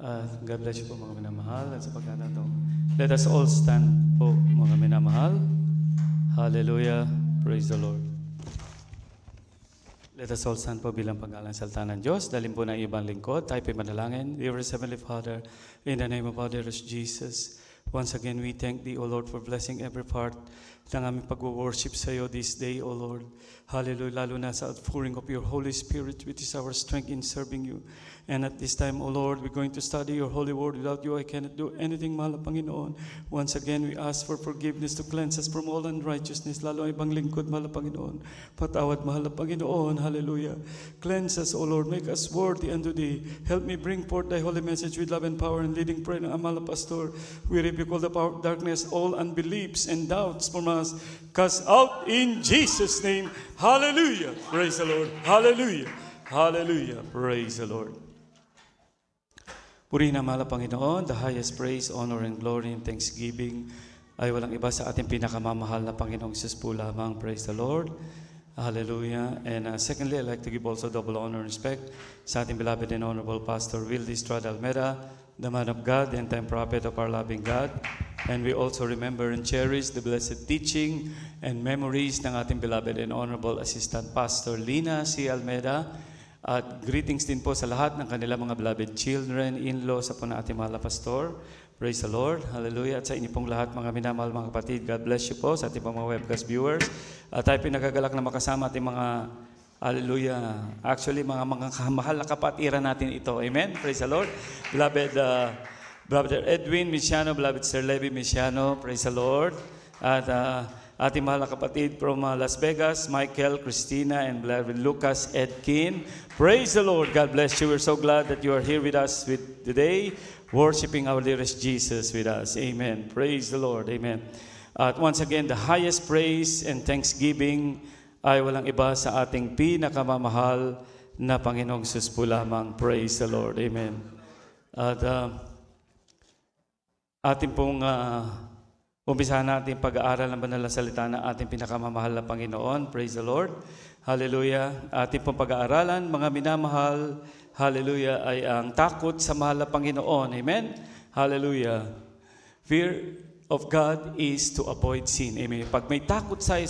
God bless you po mga minamahal. At sa pagkakataon, let us all stand po mga minamahal. Hallelujah. Praise the Lord. Let us all stand po bilang pag-alang salita ng Diyos. Dalhin po ng ibang lingkod. Tayo po'y manalangin. Dear Heavenly Father, in the name of our dearest Jesus, once again we thank Thee, O Lord, for blessing every part ng aming pag-worship sa iyo this day, O Lord. Hallelujah. Lalo na sa outpouring of your Holy Spirit, which is our strength in serving you. And at this time, O Lord, we're going to study your holy word. Without you, I cannot do anything, mahal na Panginoon. Once again, we ask for forgiveness to cleanse us from all unrighteousness. Lalo ang ibang lingkod, mahal na Panginoon. Patawad, mahal na Panginoon. Hallelujah. Cleanse us, O Lord. Make us worthy unto Thee. Help me bring forth Thy holy message with love and power and leading prayer ng mahal na Pastor. We rebuke all the power of darkness, all unbeliefs and doubts from us. Cast out in Jesus' name. Hallelujah. Praise the Lord. Hallelujah. Hallelujah. Praise the Lord. Purihin ang mahal na Panginoon, the highest praise, honor, and glory and thanksgiving ay walang iba sa ating pinakamamahal na Panginoong Jesus po lamang. Praise the Lord. Hallelujah. And secondly, I'd like to give also double honor and respect sa ating beloved and honorable Pastor Wildy Estrada Almeda, the man of God, the end-time prophet of our loving God. And we also remember and cherish the blessed teaching and memories ng ating beloved and honorable Assistant Pastor Lina C. Almeda. At greetings din po sa lahat ng kanilang mga beloved children, in-law sa po na ating mahal na pastor. Praise the Lord. Hallelujah. At sa inyo pong lahat, mga minamahal mga kapatid, God bless you po sa ating mga webcast viewers. At tayo pinagagalak na makasama ating mga, hallelujah, actually mga mahal na kapatiran natin ito. Amen. Praise the Lord. Beloved Brother Edwin Misiano, beloved Sir Levi Misiano, praise the Lord. At ating mahal na kapatid from Las Vegas, Michael, Christina, and beloved Lucas Edkin. Praise the Lord. God bless you. We're so glad that you are here with us today, worshiping our dearest Jesus with us. Amen. Praise the Lord. Amen. At once again, the highest praise and thanksgiving ay walang iba sa ating pinakamamahal na Panginoong Jesus po lamang. Praise the Lord. Amen. At ating pong umpisahan natin pag-aaral ng banal na salita ng ating pinakamamahal na Panginoon. Praise the Lord. Hallelujah. Ating pong pag-aaralan, mga minamahal, hallelujah, ay ang takot sa mahal na Panginoon. Amen. Hallelujah. Fear of God is to avoid sin. Amen. Pag may takot sa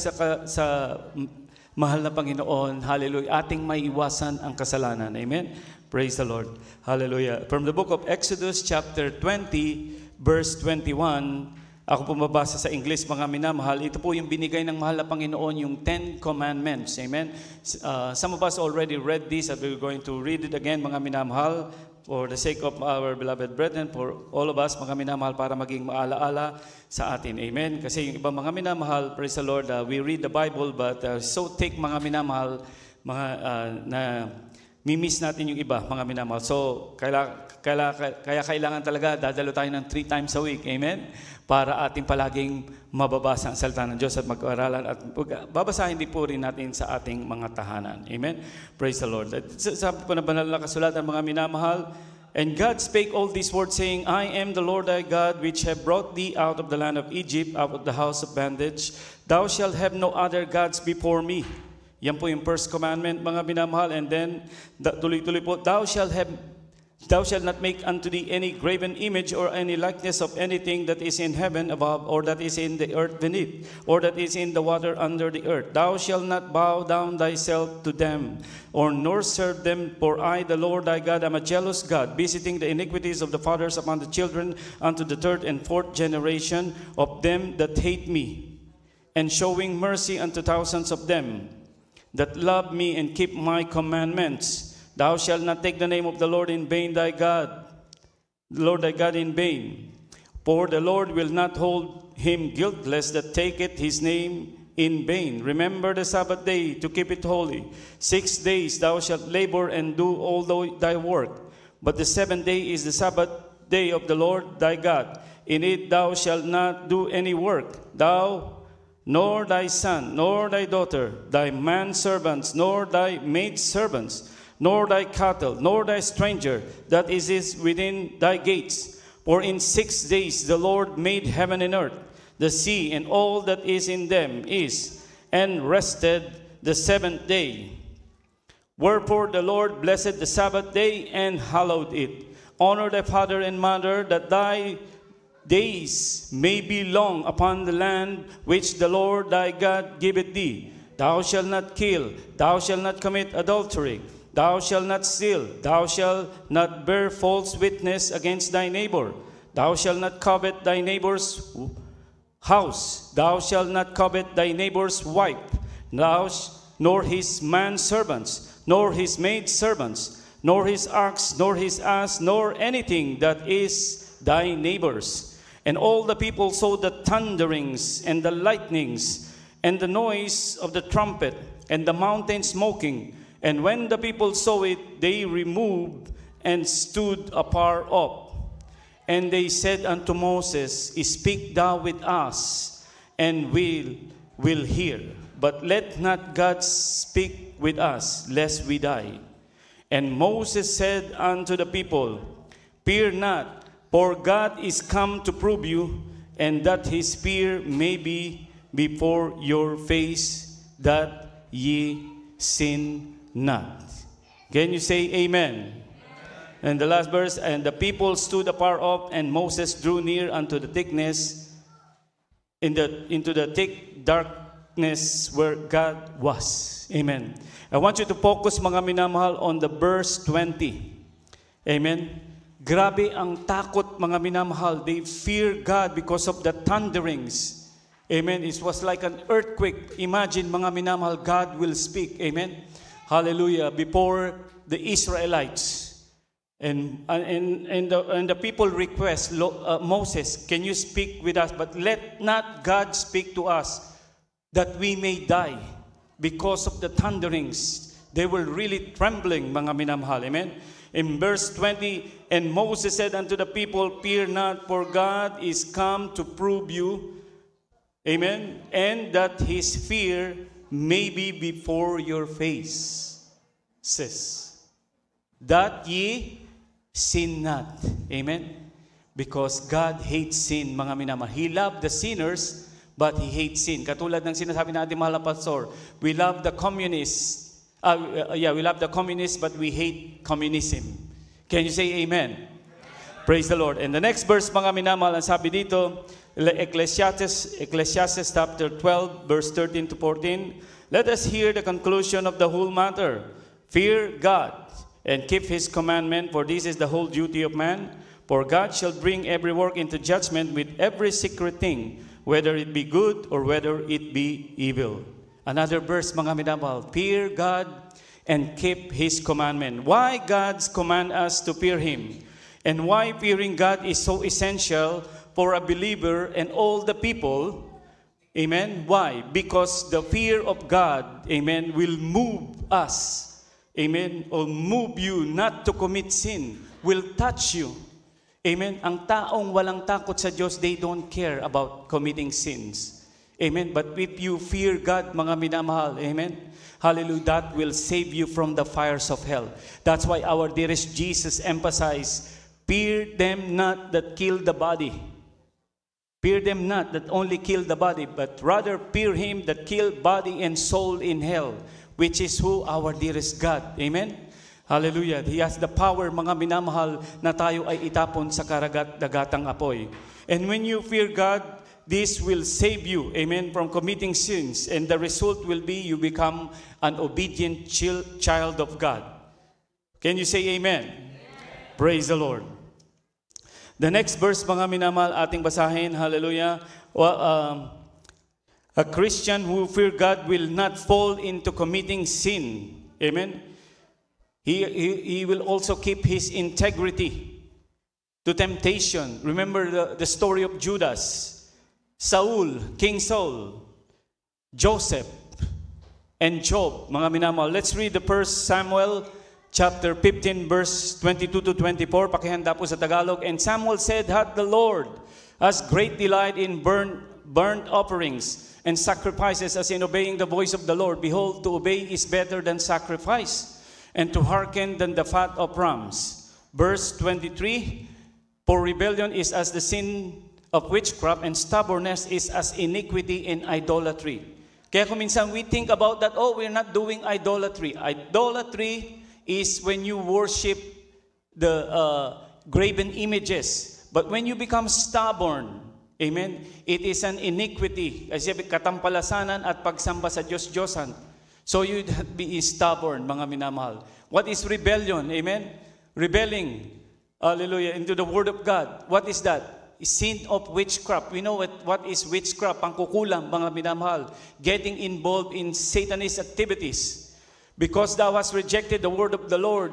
mahal na Panginoon, hallelujah, ating may iwasan ang kasalanan. Amen. Praise the Lord. Hallelujah. From the book of Exodus chapter 20, verse 21, ako po mabasa sa English, mga minamahal. Ito po yung binigay ng mahal na Panginoon, yung 10 Commandments. Amen? Some of us already read this and we're going to read it again, mga minamahal, for the sake of our beloved brethren, for all of us, mga minamahal, para maging maalaala sa atin. Amen? Kasi yung ibang mga minamahal, praise the Lord, we read the Bible, but so thick, mga minamahal, na mimiss natin yung iba, mga minamahal. So, kaya kailangan talaga, dadalo tayo ng 3 times a week. Amen? Para ating palaging mababasa ang salita ng Diyos at mag-aaralan at babasahin din po rin natin sa ating mga tahanan. Amen? Praise the Lord. Sabi po na banal na kasulatan, mga minamahal, and God spake all these words, saying, I am the Lord thy God, which have brought thee out of the land of Egypt, out of the house of bondage. Thou shalt have no other gods before me. Yan po yung first commandment, mga minamahal. And then, tuloy-tuloy po, Thou shalt not make unto thee any graven image or any likeness of anything that is in heaven above, or that is in the earth beneath, or that is in the water under the earth. Thou shalt not bow down thyself to them, or nor serve them, for I, the Lord thy God, am a jealous God, visiting the iniquities of the fathers upon the children unto the 3rd and 4th generation of them that hate me, and showing mercy unto thousands of them that love me and keep my commandments. Thou shalt not take the name of the Lord in vain, thy God, the Lord thy God in vain. For the Lord will not hold him guiltless that taketh his name in vain. Remember the Sabbath day to keep it holy. 6 days thou shalt labor and do all thy work. But the 7th day is the Sabbath day of the Lord thy God. In it thou shalt not do any work, thou, nor thy son, nor thy daughter, thy manservants, nor thy maidservants, nor thy cattle, nor thy stranger that is within thy gates. For in 6 days the Lord made heaven and earth, the sea, and all that is in them and rested the 7th day. Wherefore the Lord blessed the Sabbath day and hallowed it. Honor thy father and mother, that thy days may be long upon the land which the Lord thy God giveth thee. Thou shalt not kill, thou shalt not commit adultery, thou shalt not steal, thou shalt not bear false witness against thy neighbor, thou shalt not covet thy neighbor's house, thou shalt not covet thy neighbor's wife, nor his manservants, nor his maidservants, nor his ox, nor his ass, nor anything that is thy neighbor's. And all the people saw the thunderings and the lightnings and the noise of the trumpet and the mountain smoking. And when the people saw it, they removed and stood afar off. And they said unto Moses, Speak thou with us, and we'll hear. But let not God speak with us, lest we die. And Moses said unto the people, Fear not, for God is come to prove you, and that his fear may be before your face, that ye sin not. Can you say amen? And the last verse, and the people stood afar off, and Moses drew near unto the thickness, into the thick darkness where God was. Amen. I want you to focus, mga minamahal, on the verse 20. Amen. Grabe ang takot, mga minamahal. They fear God because of the thunderings. Amen. It was like an earthquake. Imagine, mga minamahal, God will speak. Amen. Hallelujah. Before the Israelites. And the people request, Moses, can you speak with us? But let not God speak to us, that we may die. Because of the thunderings, they were really trembling, mga minamahal. Amen. In verse 20, and Moses said unto the people, Fear not, for God is come to prove you. Amen. And that his fear may be before your face. Says, that ye sin not. Amen. Because God hates sin, mga minamahal. He loved the sinners, but he hates sin. Katulad ng sinasabi natin, mahal na pastor, we love the communists. We love the communists, but we hate communism. Can you say amen? Praise the Lord. And the next verse, mga minamahal, ang sabi dito, Ecclesiastes chapter 12, verse 13 to 14. Let us hear the conclusion of the whole matter. Fear God, and keep his commandment, for this is the whole duty of man. For God shall bring every work into judgment with every secret thing, whether it be good or whether it be evil. Another verse, mga minamahal, fear God and keep his commandment. Why God's command us to fear him? And why fearing God is so essential for a believer and all the people? Amen. Why? Because the fear of God, amen, will move us. Amen. Or move you not to commit sin. Will touch you. Amen. Ang taong walang takot sa Diyos, they don't care about committing sins. Amen. But if you fear God, mga minamahal, amen, hallelujah, that will save you from the fires of hell. That's why our dearest Jesus emphasized, fear them not that kill the body. Fear them not that only kill the body, but rather fear him that kill body and soul in hell, which is who? Our dearest God. Amen. Hallelujah. He has the power, mga minamahal, na tayo ay itapon sa karagat-dagatang apoy. And when you fear God, this will save you, amen, from committing sins. And the result will be you become an obedient child of God. Can you say amen? Amen. Praise the Lord. The next verse, mga minamahal, ating basahin. Hallelujah. A Christian who fear God will not fall into committing sin. Amen. He will also keep his integrity to temptation. Remember the story of Judas. Saul, King Saul, Joseph, and Job, mga minamahal. Let's read the 1 Samuel chapter 15, verse 22 to 24. Pakihanda po sa Tagalog. And Samuel said, Hath the Lord as great delight in burnt offerings and sacrifices as in obeying the voice of the Lord? Behold, to obey is better than sacrifice, and to hearken than the fat of rams. Verse 23, For rebellion is as the sin of witchcraft, and stubbornness is as iniquity and idolatry. Kaya kung minsan we think about that, oh, we're not doing idolatry. Idolatry is when you worship graven images. But when you become stubborn, amen, it is an iniquity. Kasi katampalasanan at pagsamba sa Diyos-Diyosan. So you'd be stubborn, mga minamahal. What is rebellion? Amen? Rebelling, hallelujah, into the Word of God. What is that? Sin of witchcraft. We know what is witchcraft, pangkukulam, mga minamahal. Getting involved in Satanist activities. Because thou hast rejected the word of the Lord,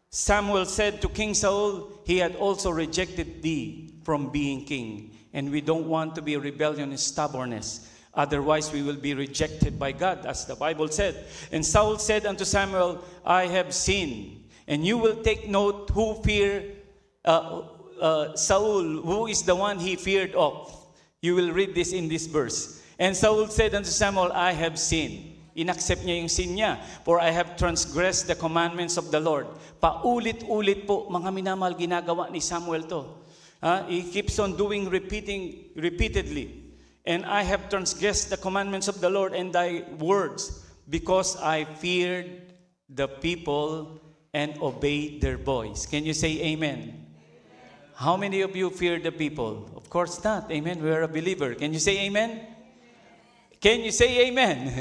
Samuel said to King Saul, he had also rejected thee from being king. And we don't want to be rebellion and stubbornness. Otherwise, we will be rejected by God, as the Bible said. And Saul said unto Samuel, I have sinned. And you will take note who fear Saul, who is the one he feared of. You will read this in this verse. And Saul said unto Samuel, I have sinned. Inaccept niya yung sin niya. For I have transgressed the commandments of the Lord. Paulit-ulit po, mga minamahal, ginagawa ni Samuel to. He keeps on doing, repeatedly. And I have transgressed the commandments of the Lord and thy words, because I feared the people and obeyed their voice. Can you say amen? How many of you fear the people? Of course not. Amen. We are a believer. Can you say amen? Can you say amen?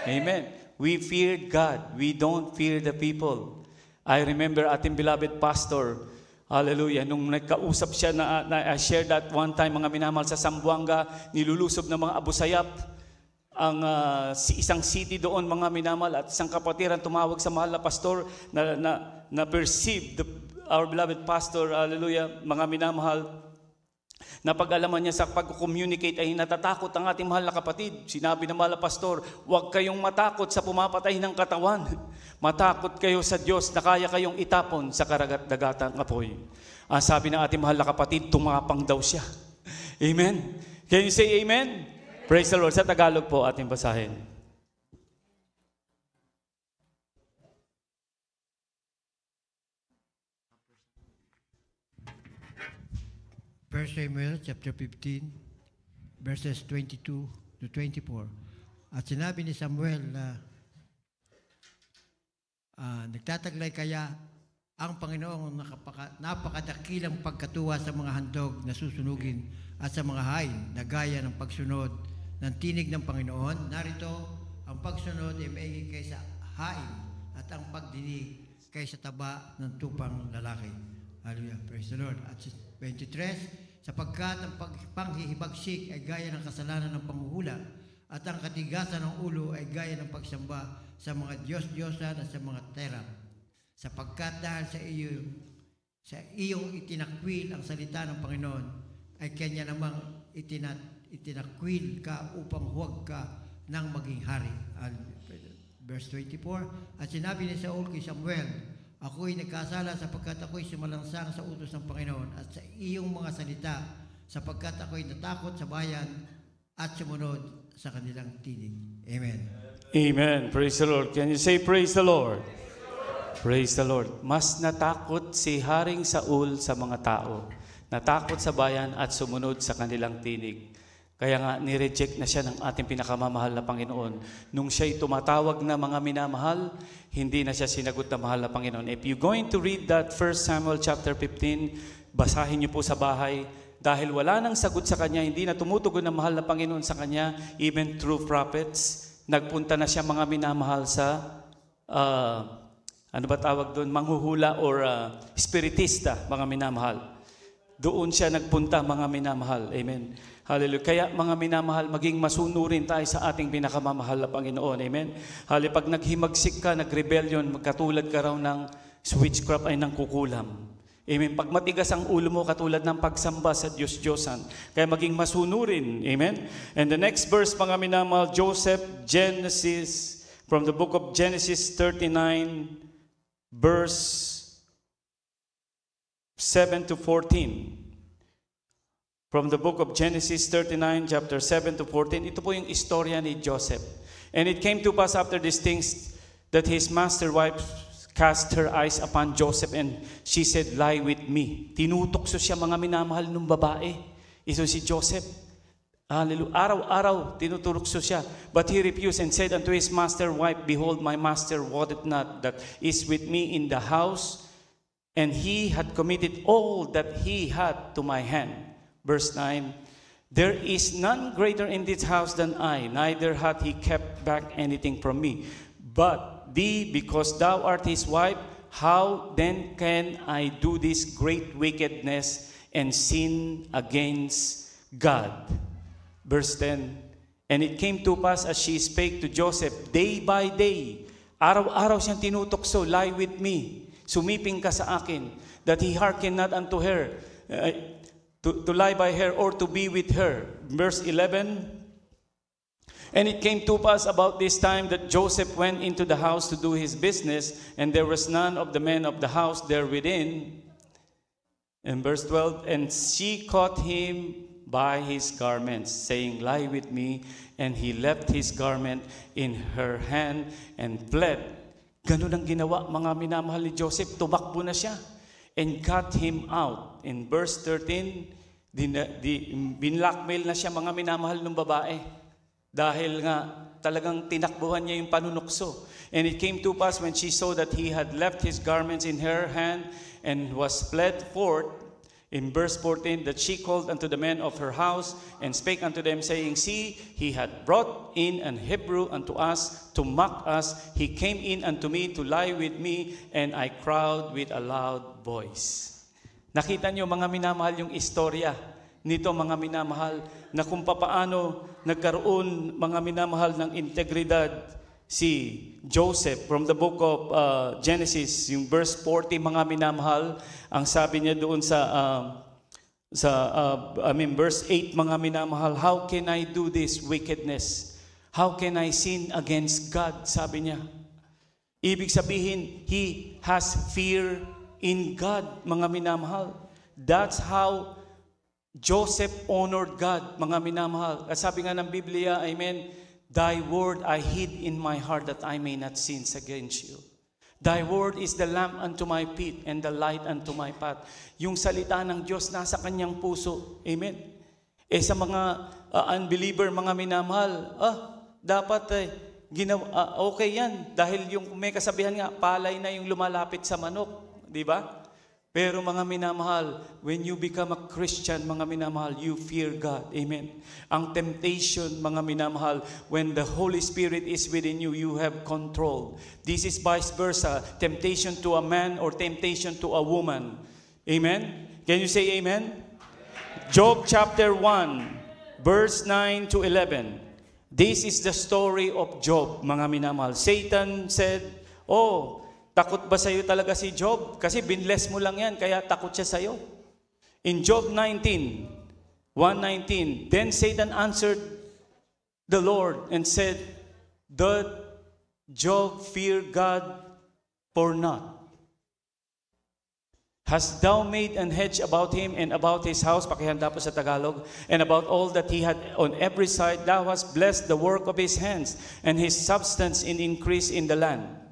Amen. We fear God. We don't fear the people. I remember ating beloved pastor, hallelujah, nung nagkausap siya I shared that one time, mga minamahal, sa Zamboanga, nilulusob ng mga abusayap ang isang city doon, mga minamahal, at isang kapatiran tumawag sa mahal na pastor na perceive our beloved pastor, hallelujah, mga minamahal, napag-alaman niya sa pag-communicate ay natatakot ang ating mahal na kapatid. Sinabi ng mahal na pastor, huwag kayong matakot sa pumapatay ng katawan. Matakot kayo sa Diyos na kaya kayong itapon sa karagat-dagatang apoy. Sabi ng ating mahal na kapatid, tumapang daw siya. Amen? Can you say amen? Praise the Lord. Sa Tagalog po ating basahin. 1 Samuel chapter 15, verses 22 to 24. At sinabi ni Samuel na nagtataglay kaya ang Panginoong napakadakilang pagkatuwa sa mga handog na susunugin at sa mga hain na gaya ng pagsunod ng tinig ng Panginoon. Narito, ang pagsunod ay maigi kaysa hain at ang pagdinig kaysa taba ng tupang lalaki. Hallelujah. Praise the Lord. At 23, sapagkat ang panghihibagsik ay gaya ng kasalanan ng panghuhula at ang katigasan ng ulo ay gaya ng pagsamba sa mga Diyos-Diyosan at sa mga terang. Sapagkat dahil sa iyong itinakwil ang salita ng Panginoon, ay kanya namang itinakwil ka upang huwag ka nang maging hari. Verse 24, at sinabi ni Saul kay Samuel, ako'y nagkasala sapagkat ako'y sumalangsang sa utos ng Panginoon at sa iyong mga salita, sapagkat ako'y natakot sa bayan at sumunod sa kanilang tinig. Amen. Amen. Praise the Lord. Can you say praise the Lord? Praise the Lord. Mas natakot si Haring Saul sa mga tao. Natakot sa bayan at sumunod sa kanilang tinig. Kaya nga, nireject na siya ng ating pinakamamahal na Panginoon. Nung siya'y tumatawag na mga minamahal, hindi na siya sinagot na mahal na Panginoon. If you're going to read that 1 Samuel chapter 15, basahin niyo po sa bahay. Dahil wala nang sagot sa kanya, hindi na tumutugon na mahal na Panginoon sa kanya, even through prophets. Nagpunta na siya mga minamahal sa, ano ba tawag doon? Manghuhula or spiritista, mga minamahal. Doon siya nagpunta, mga minamahal. Amen. Hallelujah. Kaya mga minamahal, maging masunurin tayo sa ating pinakamamahal na Panginoon. Amen. Hallelujah. Pag naghimagsik ka, nagrebellion, magkatulad ka raw ng witchcraft ay ng kukulam. Amen. Pag matigas ang ulo mo, katulad ng pagsamba sa Diyos-Diyosan. Kaya maging masunurin. Amen. And the next verse, mga minamahal, Joseph, Genesis, from the book of Genesis 39, verse 7 to 14. From the book of Genesis 39, chapter 7 to 14, ito po yung istorya ni Joseph. And it came to pass after these things that his master wife cast her eyes upon Joseph and she said, lie with me. Tinutokso siya, mga minamahal, ng babae. Ito si Joseph. Hallelujah. Araw-araw, tinuturokso siya. But he refused and said unto his master wife, behold, my master wotteth not that is with me in the house, and he had committed all that he had to my hand. Verse 9, there is none greater in this house than I, neither hath he kept back anything from me. But thee, because thou art his wife, how then can I do this great wickedness and sin against God? Verse 10, and it came to pass as she spake to Joseph day by day, araw-araw siyang tinutokso, lie with me, sumiping ka sa akin, that he hearken not unto her, to lie by her or to be with her. Verse 11, and it came to pass about this time that Joseph went into the house to do his business, and there was none of the men of the house there within. And verse 12, and she caught him by his garments, saying, lie with me. And he left his garment in her hand and fled. Ganun ang ginawa, mga minamahal ni Joseph. Tumakbo na siya and got him out. In verse 13, binlockmail na siya, mga minamahal ng babae. Dahil nga talagang tinakbuhan niya yung panunukso. And it came to pass when she saw that he had left his garments in her hand and was fled forth, in verse 14, that she called unto the men of her house and spake unto them, saying, see, he had brought in an Hebrew unto us to mock us. He came in unto me to lie with me, and I cried with a loud voice. Nakita niyo, mga minamahal, yung istorya nito, mga minamahal, na kung papaano nagkaroon, mga minamahal, ng integridad si Joseph. From the book of Genesis, yung verse 40, mga minamahal, ang sabi niya doon verse 8, mga minamahal, how can I do this wickedness? How can I sin against God? Sabi niya. Ibig sabihin, he has fear in God, mga minamahal. That's how Joseph honored God, mga minamahal. At sabi nga ng Biblia, amen, thy word I hid in my heart that I may not sin against you. Thy word is the lamp unto my feet and the light unto my path. Yung salita ng Diyos nasa kanyang puso. Amen. Sa mga unbeliever, mga minamahal, dapat okay yan. Dahil yung may kasabihan nga, palay na yung lumalapit sa manok. Di ba? Pero mga minamahal, when you become a Christian, mga minamahal, you fear God. Amen. Ang temptation, mga minamahal, when the Holy Spirit is within you, you have control. This is vice versa. Temptation to a man or temptation to a woman. Amen. Can you say amen? Job chapter 1, verse 9 to 11. This is the story of Job, mga minamahal. Satan said, takot ba sa'yo talaga si Job? Kasi binless mo lang yan, kaya takot siya sa'yo. In Job 1:19, then Satan answered the Lord and said, doth Job fear God for naught? Hast thou made an hedge about him and about his house, pakihanda po sa Tagalog, and about all that he had on every side? Thou hast blessed the work of his hands, and his substance in increase in the land.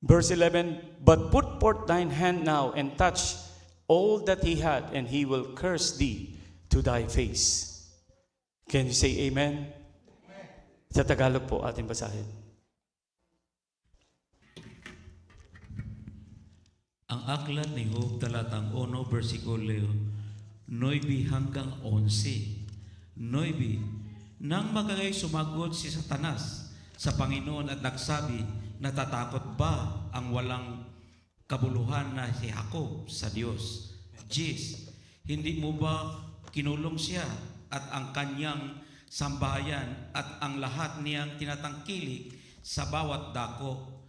Verse 11, but put forth thine hand now and touch all that he had, and he will curse thee to thy face. Can you say amen? Amen. Sa Tagalog po ating basahin. Ang aklat ni Job talatang 1, versikulo 9 hanggang 11. 9, nang magagay sumagot si Satanas sa Panginoon at nagsabi, natatakot ba ang walang kabuluhan na si Jacob sa Diyos? 10, hindi mo ba kinulong siya at ang kanyang sambahayan at ang lahat niyang tinatangkilik sa bawat dako?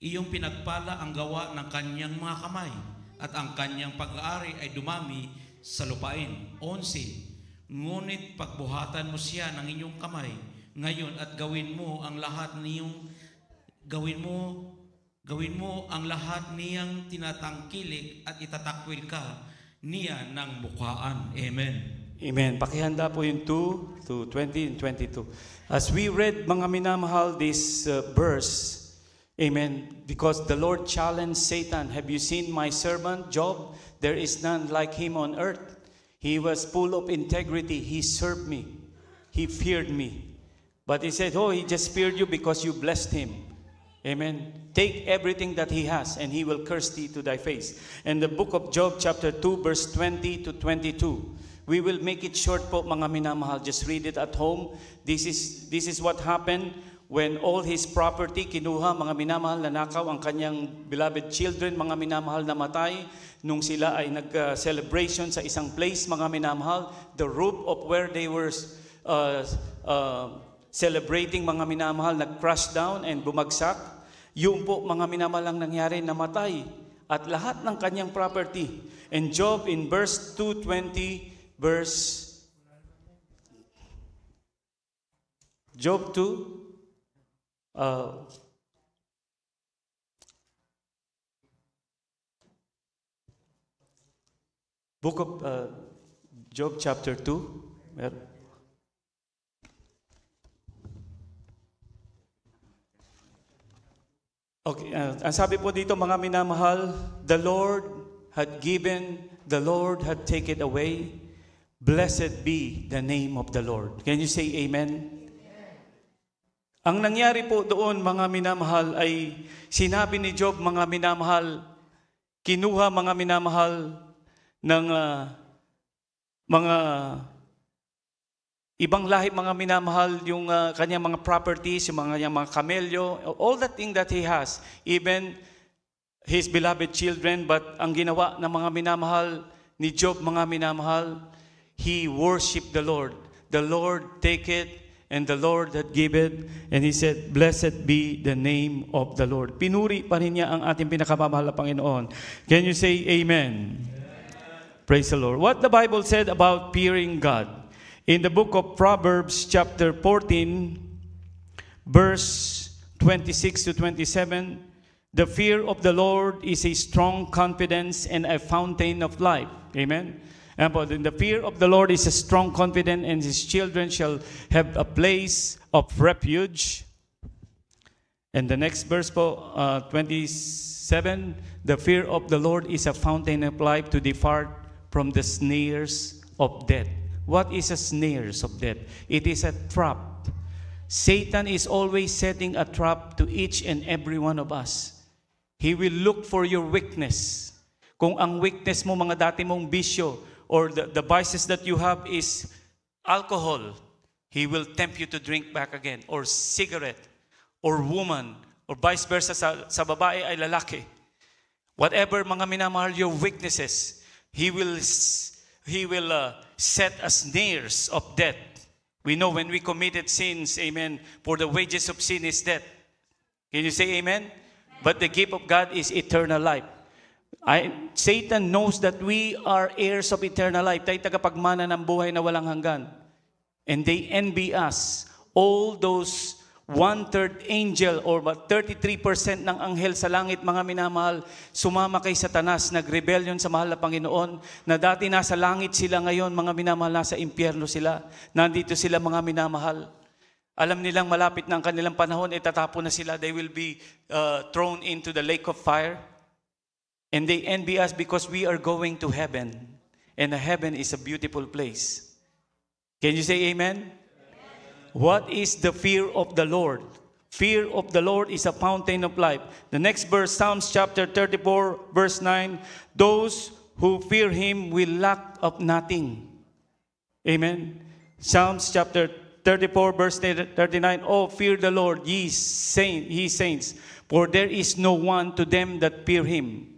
Iyong pinagpala ang gawa ng kanyang mga kamay at ang kanyang pag-aari ay dumami sa lupain. 11, ngunit pagbuhatan mo siya ng inyong kamay ngayon at gawin mo ang lahat niyang tinatangkilik at itatakwil ka niya ng bukaan. Amen. Amen. Pakihanda po yung 2 to 20 and 22. As we read, mga minamahal, this verse, amen, because the Lord challenged Satan, have you seen my servant Job? There is none like him on earth. He was full of integrity. He served me. He feared me. But he said, he just feared you because you blessed him. Amen. Take everything that he has, and he will curse thee to thy face. And the book of Job, chapter 2, verse 20 to 22. We will make it short po, mga minamahal. Just read it at home. This is what happened when all his property kinuha, mga minamahal, nanakaw ang kanyang beloved children, mga minamahal, namatay. Nung sila ay nag-celebration sa isang place, mga minamahal, the roof of where they were celebrating, mga minamahal, nag-crash down and bumagsak. Yung po, mga minamahal, ang nangyari, namatay. At lahat ng kanyang property. And Job in verse 220, Job 2, book of Job chapter 2. Okay, ang sabi po dito, mga minamahal, the Lord had given, the Lord had taken away. Blessed be the name of the Lord. Can you say amen? Ang nangyari po doon, mga minamahal, ay sinabi ni Job, mga minamahal, kinuha, mga minamahal, ng mga ibang lahi, mga minamahal, yung kanyang mga properties, yung mga kamelyo, all the thing that he has, even his beloved children. But ang ginawa ng mga minamahal ni Job, mga minamahal, he worshiped the Lord. The Lord take it, and the Lord that give it, and he said, blessed be the name of the Lord. Pinuri pa rin niya ang ating pinakamamahal na Panginoon. Can you say amen? Praise the Lord. What the Bible said about fearing God. In the book of Proverbs, chapter 14, verse 26 to 27, the fear of the Lord is a strong confidence and a fountain of life. Amen. And but in the fear of the Lord is a strong confidence, and his children shall have a place of refuge. And the next verse, 27, the fear of the Lord is a fountain of life to depart from the snares of death. What is a snares of death? It is a trap. Satan is always setting a trap to each and every one of us. He will look for your weakness. Kung ang weakness mo, mga dati mong bisyo, or the vices that you have is alcohol, he will tempt you to drink back again. Or cigarette, or woman, or vice versa, sa babae ay lalaki. Whatever, mga minamahal, your weaknesses, he will set a snares of death. We know when we committed sins, amen, for the wages of sin is death. Can you say amen? But the gift of God is eternal life. Satan knows that we are heirs of eternal life. Tayo tagapagmana ng buhay na walang hanggan. And they envy us. All those 1/3 angel or 33% ng anghel sa langit, mga minamahal, sumama kay Satanas, nag-rebellion sa mahal na Panginoon, na dati nasa langit sila, ngayon, mga minamahal, nasa impyerno sila. Nandito sila, mga minamahal. Alam nilang malapit na ang kanilang panahon, itatapon na sila. They will be thrown into the lake of fire. And they envy us because we are going to heaven. And heaven is a beautiful place. Can you say amen? What is the fear of the Lord? Fear of the Lord is a fountain of life. The next verse, Psalms chapter 34, verse 9. Those who fear him will lack of nothing. Amen. Psalms chapter 34, verse 39. Oh, fear the Lord, ye saints, for there is no one to them that fear him.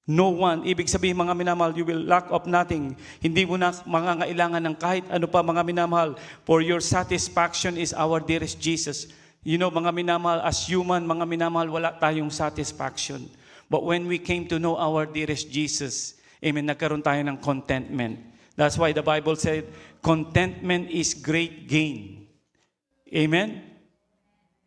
No one. Ibig sabihin, mga minamahal, you will lack of nothing. Hindi mo na mangangailangan ng kahit ano pa, mga minamahal. For your satisfaction is our dearest Jesus. You know, mga minamahal, as human, mga minamahal, wala tayong satisfaction. But when we came to know our dearest Jesus, amen, nagkaroon tayo ng contentment. That's why the Bible said, contentment is great gain. Amen?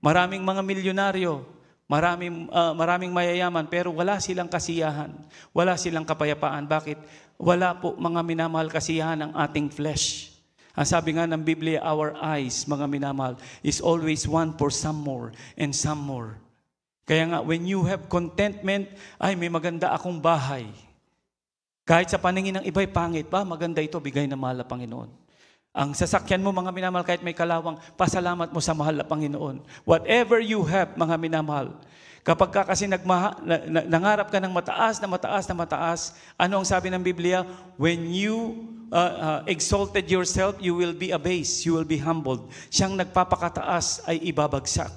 Maraming mga milyonaryo, maraming mayayaman, pero wala silang kasiyahan. Wala silang kapayapaan. Bakit? Wala po, mga minamahal, kasiyahan ng ating flesh. Ang sabi nga ng Biblia, our eyes, mga minamahal, is always one for some more and some more. Kaya nga, when you have contentment, ay, may maganda akong bahay. Kahit sa paningin ng iba'y pangit, maganda ito, bigay na mahal na Panginoon. Ang sasakyan mo, mga minamahal, kahit may kalawang, pasalamat mo sa mahal na Panginoon. Whatever you have, mga minamahal, kapag ka kasi nangarap ka ng mataas na mataas na mataas, ano ang sabi ng Biblia? When you exalted yourself, you will be abased, you will be humbled. Siyang nagpapakataas ay ibabagsak.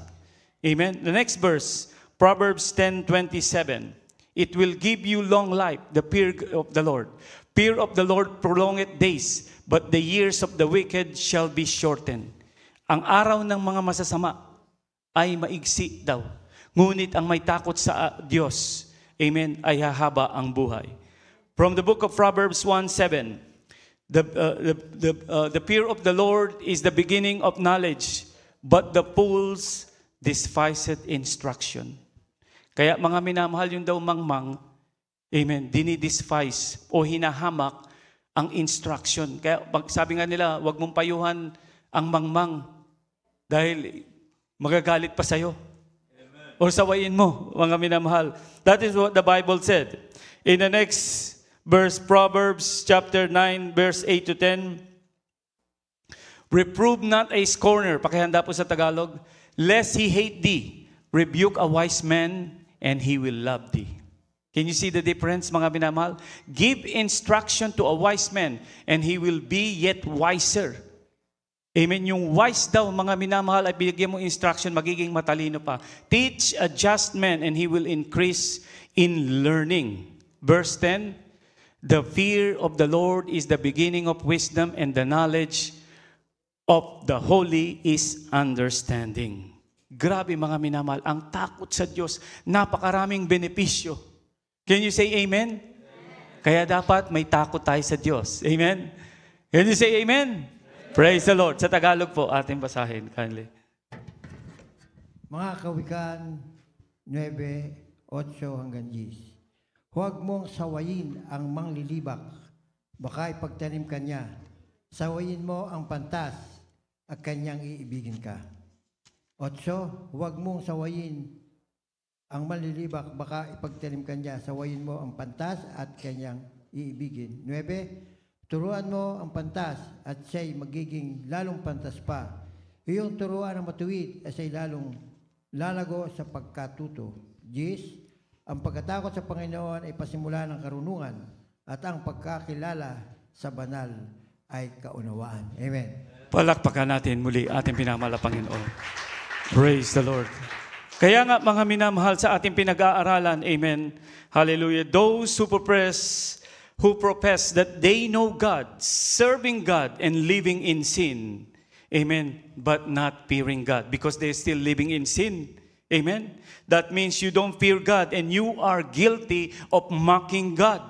Amen? The next verse, Proverbs 10:27. It will give you long life, the fear of the Lord. Fear of the Lord prolongeth days, but the years of the wicked shall be shortened. Ang araw ng mga masasama ay maigsi daw. Ngunit ang may takot sa Diyos, amen, ay hahaba ang buhay. From the book of Proverbs 1:7, the fear of the Lord is the beginning of knowledge, but the fools despiseth instruction. Kaya mga minamahal, yung daw mangmang, amen, dinidespise o hinahamak ang instruction. Kaya sabi nga nila, huwag mong payuhan ang mangmang dahil magagalit pa sa'yo. O sawayin mo, mga minamahal. That is what the Bible said. In the next verse, Proverbs chapter 9, verse 8 to 10, reprove not a scorner, pakihanda po sa Tagalog, lest he hate thee. Rebuke a wise man, and he will love thee. Can you see the difference, mga minamahal? Give instruction to a wise man, and he will be yet wiser. Amen. Yung wise daw, mga minamahal, ay bigyan mo instruction, magiging matalino pa. Teach a just man, and he will increase in learning. Verse 10, the fear of the Lord is the beginning of wisdom, and the knowledge of the holy is understanding. Grabe, mga minamahal, ang takot sa Diyos, napakaraming benepisyo. Can you say amen? Amen. Kaya dapat may takot tayo sa Diyos. Amen? Can you say amen? Amen. Praise the Lord. Sa Tagalog po, ating basahin. Kindly. Mga Kawikaan 9:8-10. Huwag mong sawayin ang manglilibak, baka ipagtanim ka niya. Sawayin mo ang pantas at kanyang iibigin ka. 8, huwag mong sawayin ang manlilibak, baka ipagtanim ka niya. Sawayin mo ang pantas at kanyang iibigin. 9, turuan mo ang pantas at siya'y magiging lalong pantas pa. Iyong turuan ang matuwid at siya'y lalong lalago sa pagkatuto. 10, ang pagkatakot sa Panginoon ay pasimula ng karunungan at ang pagkakilala sa banal ay kaunawaan. Amen. Palakpakan natin muli ating pinamahal na Panginoon. Praise the Lord. Kaya nga, mga minamahal, sa ating pinag-aaralan, amen, hallelujah, those who profess that they know God, serving God and living in sin, amen, but not fearing God because they're still living in sin, amen. That means you don't fear God and you are guilty of mocking God.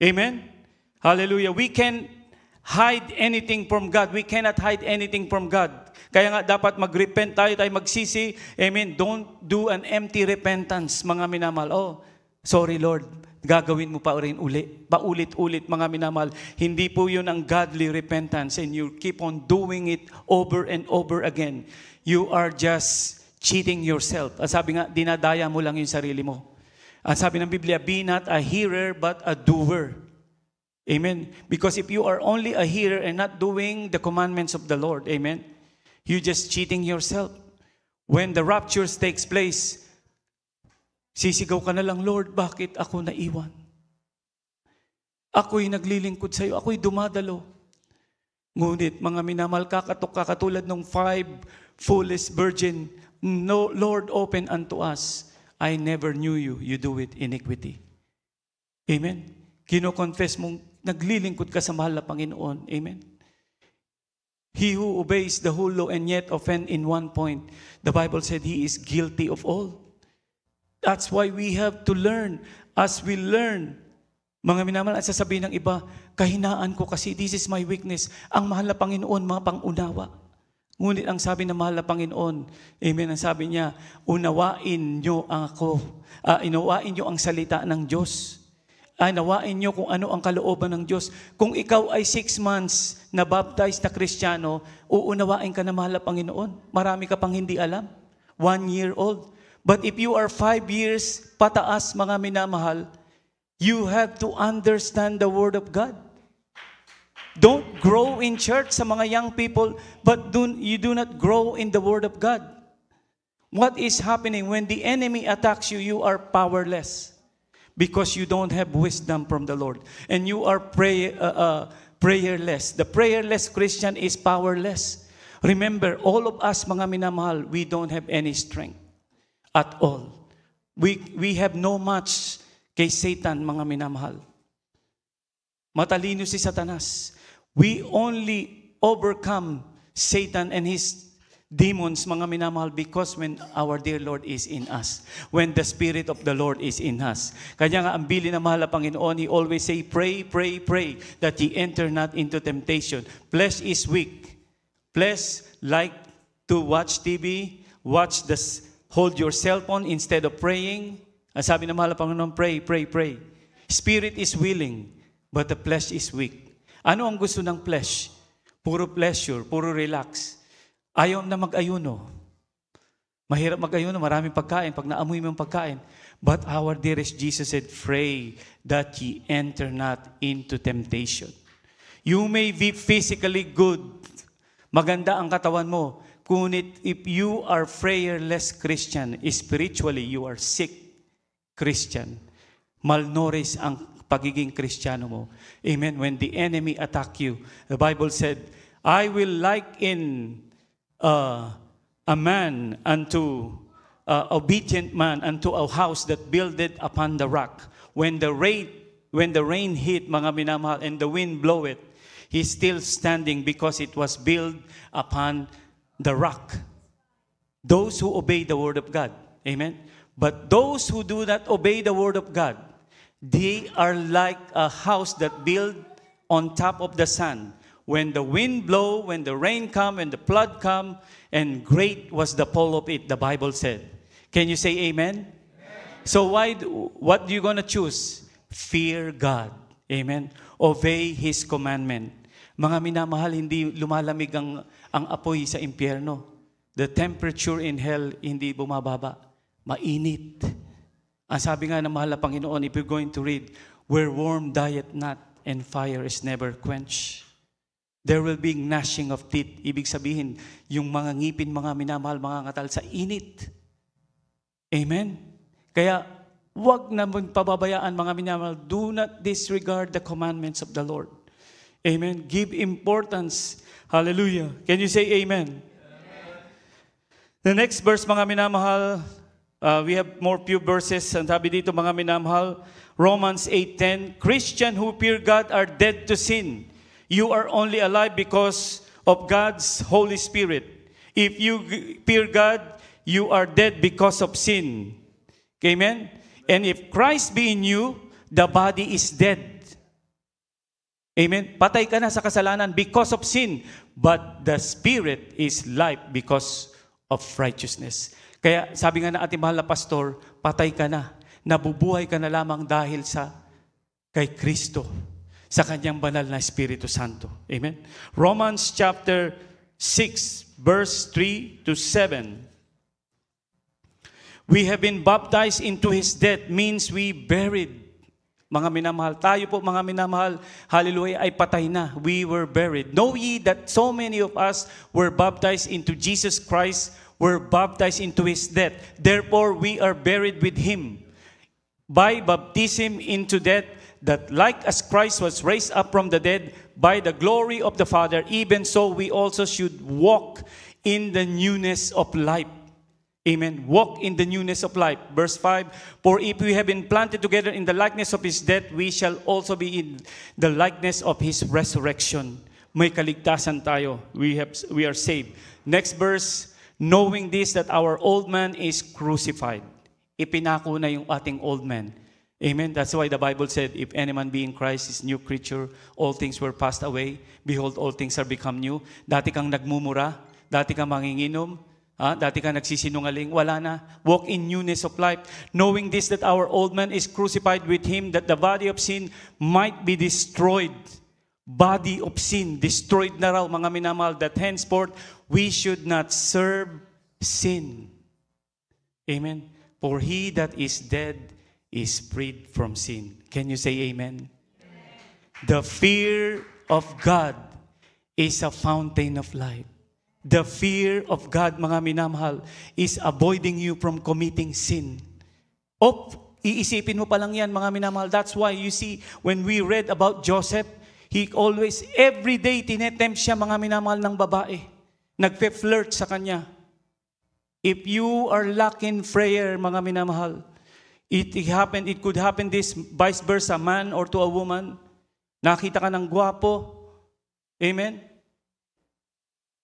Amen. Hallelujah. We can hide anything from God. We cannot hide anything from God. Kaya nga dapat mag-repent tayo magsisi. Amen. Don't do an empty repentance, mga minamahal. Oh, sorry Lord. Gagawin mo pa rin paulit-ulit, mga minamahal. Hindi po yun ang godly repentance and you keep on doing it over and over again. You are just cheating yourself. Ang sabi nga, dinadaya mo lang yung sarili mo. Ang sabi ng Biblia, be not a hearer but a doer. Amen. Because if you are only a hearer and not doing the commandments of the Lord, amen, you're just cheating yourself. When the rapture takes place, sisigaw ka na lang, Lord, bakit ako naiwan? Ako'y naglilingkod sa iyo. Ako'y dumadalo. Ngunit, mga minamahal, kakatulad ng 5 foolish virgin, no, Lord, open unto us. I never knew you. You do it iniquity. Amen? Kino-confess mong naglilingkod ka sa mahal na Panginoon. Amen? He who obeys the whole law and yet offend in one point, the Bible said he is guilty of all. That's why we have to learn. As we learn, mga minamahal, at sasabihin ng iba, kahinaan ko kasi, this is my weakness. Ang mahal na Panginoon, mga pang-unawa. Ngunit ang sabi ng mahal na Panginoon, amen, ang sabi niya, unawain niyo ako. Inawain niyo ang salita ng Diyos. Nawain niyo kung ano ang kalooban ng Diyos. Kung ikaw ay 6 months na baptized na Kristiyano, uunawain ka na mahal na Panginoon. Marami ka pang hindi alam. 1 year old. But if you are 5 years pataas, mga minamahal, you have to understand the Word of God. Don't grow in church sa mga young people, but you do not grow in the Word of God. What is happening when the enemy attacks you? You are powerless because you don't have wisdom from the Lord. And you are prayerless. The prayerless Christian is powerless. Remember, all of us, mga minamahal, we don't have any strength at all. We have no match kay Satan, mga minamahal. Matalino si Satanas. We only overcome Satan and his demons, mga minamahal, because when our dear Lord is in us, when the Spirit of the Lord is in us. Kanya nga, ang bili na mahal na Panginoon, He always say, pray, pray, pray, that ye enter not into temptation. Flesh is weak. Flesh like to watch TV, hold your cell phone instead of praying. Ang sabi na mahal na Panginoon, pray, pray, pray. Spirit is willing, but the flesh is weak. Ano ang gusto ng flesh? Puro pleasure, puro relax. Ayaw na mag-ayuno. Mahirap mag-ayuno, maraming pagkain. Pag naamoy mo yung pagkain. But our dearest Jesus said, pray that ye enter not into temptation. You may be physically good. Maganda ang katawan mo. Kunit if you are prayerless Christian, spiritually you are sick Christian. Malnourished ang pagiging Kristiyano mo. Amen. When the enemy attack you, the Bible said, I will liken a man unto obedient man unto a house that builded upon the rock. When the rain hit, mga minamahal, and the wind blow it, he's still standing because it was built upon the rock. Those who obey the word of God. Amen. But those who do not obey the word of God, they are like a house that built on top of the sand. When the wind blow, when the rain come, when the flood come, and great was the fall of it, the Bible said. Can you say amen? Amen. So what are you going to choose? Fear God. Amen. Obey His commandment. Mga minamahal, hindi lumalamig ang apoy sa impyerno. The temperature in hell, hindi bumababa. Mainit. Ang sabi nga ng mahal na Panginoon, if you're going to read, where worm dieth not, and fire is never quenched. There will be gnashing of teeth. Ibig sabihin, yung mga ngipin, mga minamahal, mga ngatal sa init. Amen? Kaya, wag na pababayaan, mga minamahal, do not disregard the commandments of the Lord. Amen? Give importance. Hallelujah. Can you say amen? Amen. The next verse, mga minamahal, we have more few verses. Ang sabi dito, mga minamahal, Romans 8:10, Christian who fear God are dead to sin. You are only alive because of God's Holy Spirit. If you fear God, you are dead because of sin. Amen? And if Christ be in you, the body is dead. Amen? Patay ka na sa kasalanan because of sin. But the Spirit is life because of righteousness. Kaya sabi nga na ating mahal na pastor, patay ka na. Nabubuhay ka na lamang dahil kay Kristo. Sa kanyang banal na Espiritu Santo. Amen? Romans chapter 6, verse 3 to 7. We have been baptized into His death means we buried. Mga minamahal, tayo po mga minamahal, hallelujah, ay patay na. We were buried. Know ye that so many of us were baptized into Jesus Christ, were baptized into His death. Therefore, we are buried with Him by baptism into death, that like as Christ was raised up from the dead by the glory of the Father, even so we also should walk in the newness of life. Amen. Walk in the newness of life. Verse 5, for if we have been planted together in the likeness of His death, we shall also be in the likeness of His resurrection. May kaligtasan tayo. We are saved. Next verse, knowing this, that our old man is crucified. Ipinako na yung ating old man. Amen. That's why the Bible said, if any man be in Christ is new creature, all things were passed away. Behold, all things are become new. Dati kang nagmumura, dati kang manginginom, dati kang nagsisinungaling, wala na. Walk in newness of life. Knowing this, that our old man is crucified with Him, that the body of sin might be destroyed. Body of sin, destroyed na raw, mga minamahal, that henceforth we should not serve sin. Amen. For he that is dead is freed from sin. Can you say amen? Amen. The fear of God is a fountain of life. The fear of God, mga minamahal, is avoiding you from committing sin. Iisipin mo pa lang yan, mga minamahal. That's why you see, when we read about Joseph, he always, every day, tinetempt siya, mga minamahal, ng babae. Nagpe-flirt sa kanya. If you are lacking prayer, mga minamahal, it could happen this vice versa, man or to a woman. Nakita ka ng gwapo. Amen?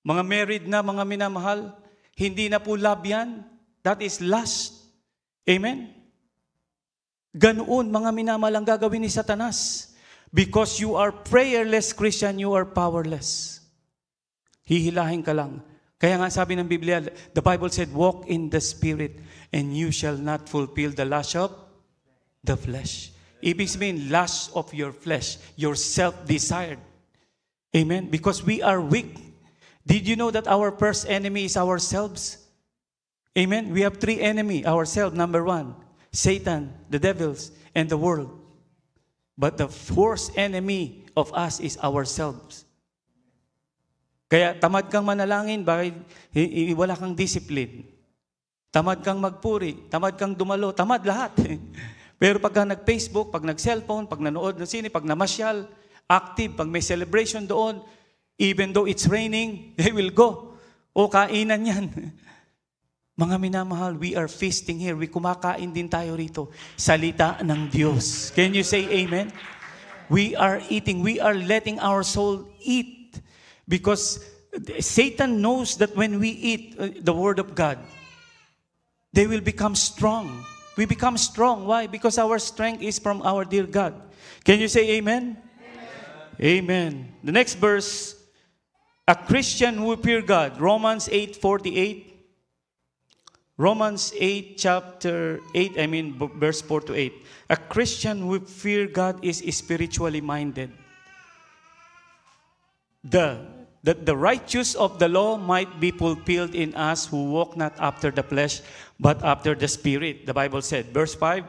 Mga married na, mga minamahal, hindi na po love yan. That is lust. Amen? Ganoon, mga minamahal, ang gagawin ni Satanas. Because you are prayerless Christian, you are powerless. Hihilahin ka lang. Kaya nga sabi ng Biblia, the Bible said, walk in the Spirit, and you shall not fulfill the lust of the flesh. Ibig sabihin, lust of your flesh, your self-desired. Amen? Because we are weak. Did you know that our first enemy is ourselves? Amen? We have 3 enemies. Ourselves, number 1, Satan, the devils, and the world. But the worst enemy of us is ourselves. Kaya tamad kang manalangin, bakit wala kang discipline? Tamad kang magpuri, tamad kang dumalo, tamad lahat. Pero pagka nag-Facebook, pag nag-cellphone, pag nanood ng sine, pag namasyal, active, pag may celebration doon, even though it's raining, they will go. O kainan yan. Mga minamahal, we are feasting here. We kumakain din tayo rito. Salita ng Diyos. Can you say amen? We are eating. We are letting our soul eat. Because Satan knows that when we eat the Word of God, they will become strong. We become strong. Why? Because our strength is from our dear God. Can you say amen? Amen. The next verse, a Christian who fear God, Romans 8:48. Romans 8, chapter 8, verse 4 to 8. A Christian who fear God is spiritually minded. The righteous of the law might be fulfilled in us who walk not after the flesh, but after the Spirit. The Bible said, verse 5,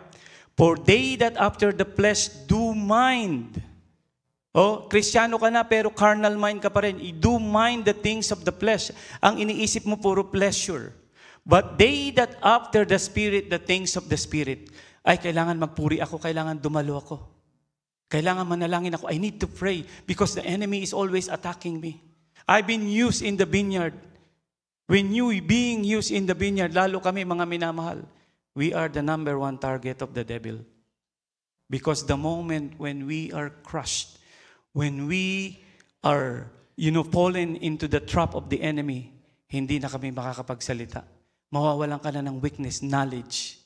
for they that after the flesh do mind. Kristyano ka na pero carnal mind ka pa rin. You do mind the things of the flesh. Ang iniisip mo puro pleasure. But they that after the Spirit, the things of the Spirit. Ay, kailangan magpuri ako, kailangan dumalo ako. Kailangan manalangin ako. I need to pray because the enemy is always attacking me. I've been used in the vineyard. When you being used in the vineyard, lalo kami mga minamahal, we are the number 1 target of the devil. Because the moment when we are crushed, when we are, fallen into the trap of the enemy, hindi na kami makakapagsalita. Mawawalan ka na ng weakness, knowledge.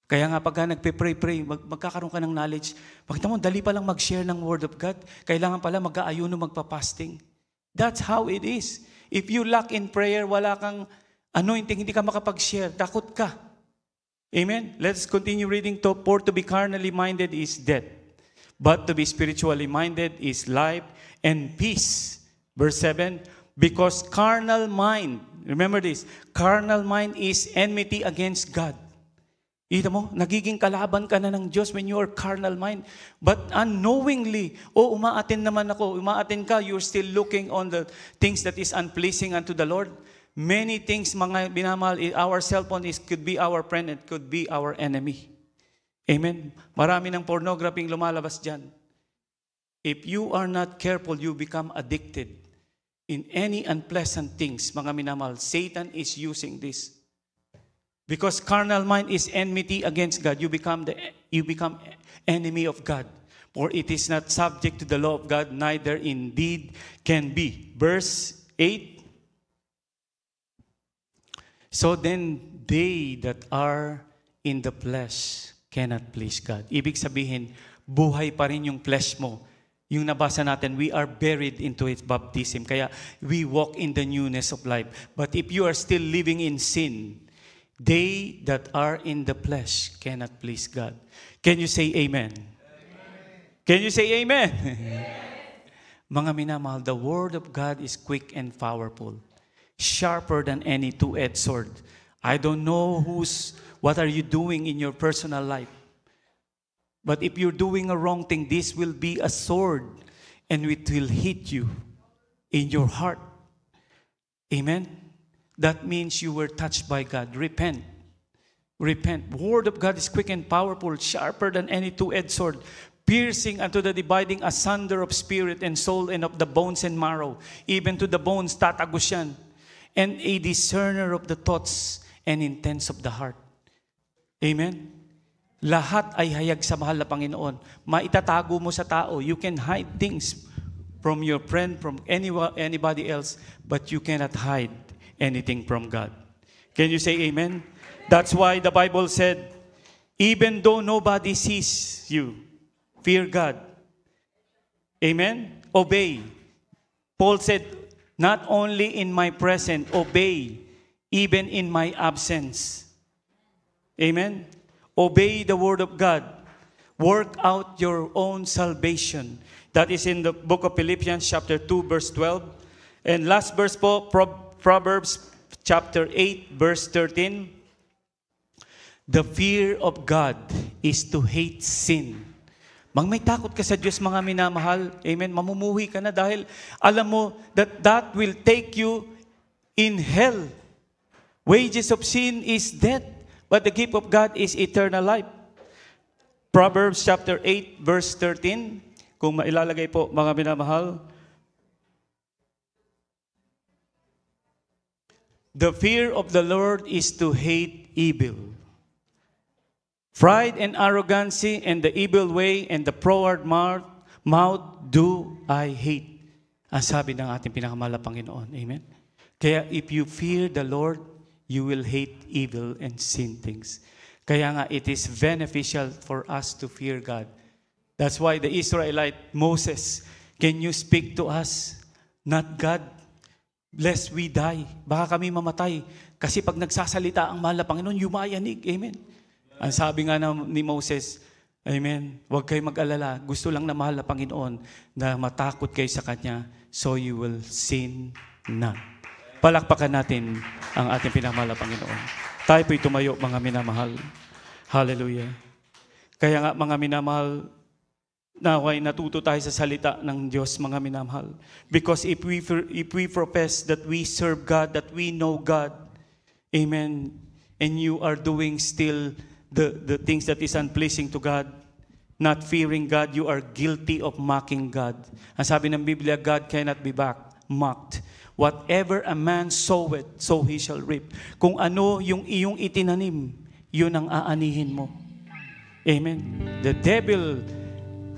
Kaya nga pagka nagpe-pray, magkakaroon ka ng knowledge. Bakit mo, dali pa lang mag-share ng Word of God. Kailangan pala mag-aayuno, magpa-fasting. That's how it is. If you lack in prayer, wala kang anointing, hindi ka makapag-share, takot ka. Amen? Let's continue reading. For to be carnally minded is death, but to be spiritually minded is life and peace. Verse 7, because carnal mind, remember this, carnal mind is enmity against God. Ito mo, nagiging kalaban ka na ng Diyos when you are carnal mind. But unknowingly, umaatin naman ako, umaatin ka, you're still looking on the things that is unpleasing unto the Lord. Many things, mga binamahal, our cellphone could be our friend, it could be our enemy. Amen? Marami ng pornography lumalabas dyan. If you are not careful, you become addicted in any unpleasant things, mga minamahal. Satan is using this. Because carnal mind is enmity against God. You become enemy of God. For it is not subject to the law of God, neither indeed can be. Verse 8. So then they that are in the flesh cannot please God. Ibig sabihin, buhay pa rin yung flesh mo. Yung nabasa natin, we are buried into its baptism. Kaya we walk in the newness of life. But if you are still living in sin, they that are in the flesh cannot please God. Can you say amen? Amen. Can you say amen? Mga minamahal, the Word of God is quick and powerful, sharper than any two-edged sword. I don't know what are you doing in your personal life. But if you're doing a wrong thing, this will be a sword. and it will hit you in your heart. Amen? That means you were touched by God. Repent. Repent. The word of God is quick and powerful, sharper than any two-edged sword, piercing unto the dividing asunder of spirit and soul and of the bones and marrow, even to the bones, tatagos yan, and a discerner of the thoughts and intents of the heart. Amen? Lahat ay hayag sa mahal na Panginoon. Maitatago mo sa tao. You can hide things from your friend, from anybody else, but you cannot hide anything from God. Can you say amen? That's why the Bible said, even though nobody sees you, fear God. Amen? Obey. Paul said, not only in my present, obey, even in my absence. Amen? Obey the word of God. Work out your own salvation. That is in the book of Philippians chapter 2 verse 12. And last verse po, Proverbs chapter 8 verse 13. The fear of God is to hate sin. May takot ka sa Diyos, mga minamahal. Amen. Mamumuhi ka na dahil alam mo that will take you in hell. Wages of sin is death, but the gift of God is eternal life. Proverbs chapter 8 verse 13. Kung mailalagay po, mga minamahal. The fear of the Lord is to hate evil. Pride and arrogancy and the evil way and the proud mouth do I hate. Ang sabi ng ating pinakamahal na Panginoon. Amen? Kaya if you fear the Lord, you will hate evil and sin things. Kaya nga, it is beneficial for us to fear God. That's why the Israelite, Moses, can you speak to us? Not God, lest we die. Baka kami mamatay. Kasi pag nagsasalita ang mahal na Panginoon, yumayanig. Amen? Ang sabi nga ni Moses, amen, huwag kayo mag-alala. Gusto lang na mahal na Panginoon na matakot kayo sa Kanya, so you will sin not. Palakpakan natin ang ating pinamahal na Panginoon. Tayo po'y tumayo, mga minamahal. Hallelujah. Kaya nga, mga minamahal, naway natuto tayo sa salita ng Diyos, mga minamahal. Because if we profess that we serve God, that we know God, amen, and you are doing still the things that is unpleasing to God, not fearing God, you are guilty of mocking God. Ang sabi ng Biblia, God cannot be mocked. Whatever a man soweth, so he shall reap. Kung ano yung iyong itinanim, yun ang aanihin mo. Amen. The devil,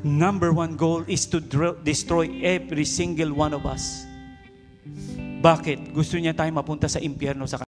number one goal is to destroy every single one of us. Bakit? Gusto niya tayo mapunta sa impyerno sa